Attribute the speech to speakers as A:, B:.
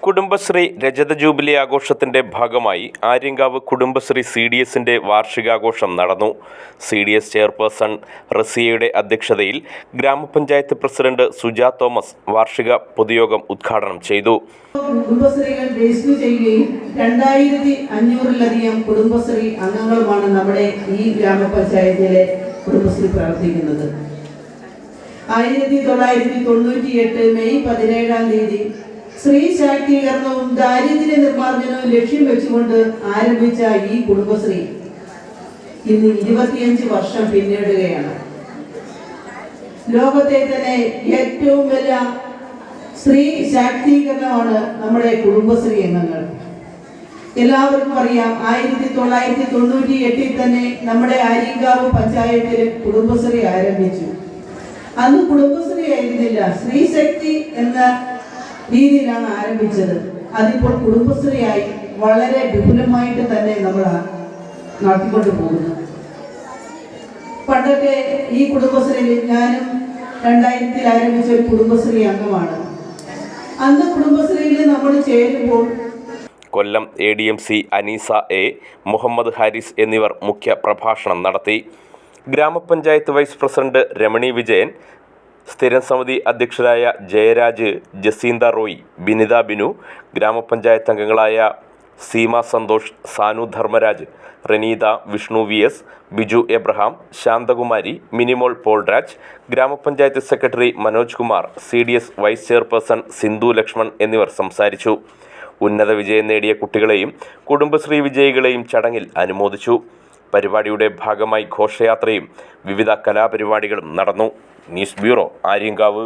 A: കുടുംബശ്രീ രജത ജൂബിലി ആഘോഷത്തിന്റെ ഭാഗമായി ആര്യങ്കാവ് കുടുംബശ്രീ CDSന്റെ വാർഷികാഘോഷം നടന്നു. CDS ചെയർപേഴ്സൺ റസിയയുടെ അധ്യക്ഷതയിൽ ഗ്രാമപഞ്ചായത്ത് പ്രസിഡന്റ് സുജാ തോമസ് വാർഷിക പൊതുയോഗം ഉദ്ഘാടനം ചെയ്തു.
B: കുടുംബശ്രീകൾ രജിസ്റ്റർ ചെയ്യുകയും 2500-ലധികം കുടുംബശ്രീ അംഗങ്ങളുമാണ് നമ്മുടെ ഈ ഗ്രാമപഞ്ചായത്തിലെ കുടുംബശ്രീ പ്രവർത്തിക്കുന്നത്. 1998 മെയ് 17-ാം തീയതി സ്ത്രീ ശാക്തീകരണവും ദാരിദ്ര്യ നിർമ്മാർജ്ജനവും ലക്ഷ്യം വെച്ചുകൊണ്ട് ആരംഭിച്ച ഈ കുടുംബശ്രീ ഇന്ന് 25 വർഷം പിന്നിടുകയാണ്. ലോകത്തെ തന്നെ ഏറ്റവും വലിയ സ്ത്രീ ശാക്തീകരണമാണ് നമ്മുടെ കുടുംബശ്രീ അംഗങ്ങൾ. എല്ലാവർക്കും അറിയാം, 1998 തന്നെ നമ്മുടെ ആര്യങ്കാവ് പഞ്ചായത്തിൽ കുടുംബശ്രീ ആരംഭിച്ചു. അന്ന് കുടുംബശ്രീ ആയിരുന്നില്ല, സ്ത്രീ ശക്തി എന്ന രീതിയിലാണ് ആരംഭിച്ചത്. അതിപ്പോൾ കുടുംബശ്രീയായി വളരെ വിപുലമായിട്ട് തന്നെ നമ്മൾ നടത്തിക്കൊണ്ട് പോകുന്നു. പണ്ടൊക്കെ ഈ കുടുംബശ്രീയിൽ ഞാനും 2000-ൽ ആരംഭിച്ച ഒരു കുടുംബശ്രീ അംഗമാണ്. അന്ന് കുടുംബശ്രീയിൽ നമ്മൾ ചേരുമ്പോൾ
A: കൊല്ലം ADMC അനീസ A, മുഹമ്മദ് ഹാരിസ് എന്നിവർ മുഖ്യ പ്രഭാഷണം നടത്തി. ഗ്രാമപഞ്ചായത്ത് വൈസ് പ്രസിഡന്റ് രമണി വിജയൻ, സ്ഥിരം സമിതി അധ്യക്ഷരായ ജയരാജ്, ജസീന്ത റോയ്, ബിനിത ബിനു, ഗ്രാമപഞ്ചായത്ത് അംഗങ്ങളായ സീമ സന്തോഷ്, സാനു ധർമ്മരാജ്, റനീത, വിഷ്ണു VS, ബിജു എബ്രഹാം, ശാന്തകുമാരി, മിനിമോൾ പോൾരാജ്, ഗ്രാമപഞ്ചായത്ത് secretary Manoj Kumar, CDS vice chairperson Sindhu Lakshman എന്നിവർ സംസാരിച്ചു. ഉന്നത വിജയം നേടിയ കുട്ടികളെയും കുടുംബശ്രീ വിജയികളെയും ചടങ്ങിൽ അനുമോദിച്ചു. പരിപാടിയുടെ ഭാഗമായി ഘോഷയാത്രയും വിവിധ കലാപരിപാടികളും നടന്നു. News bureau, Aryankavu.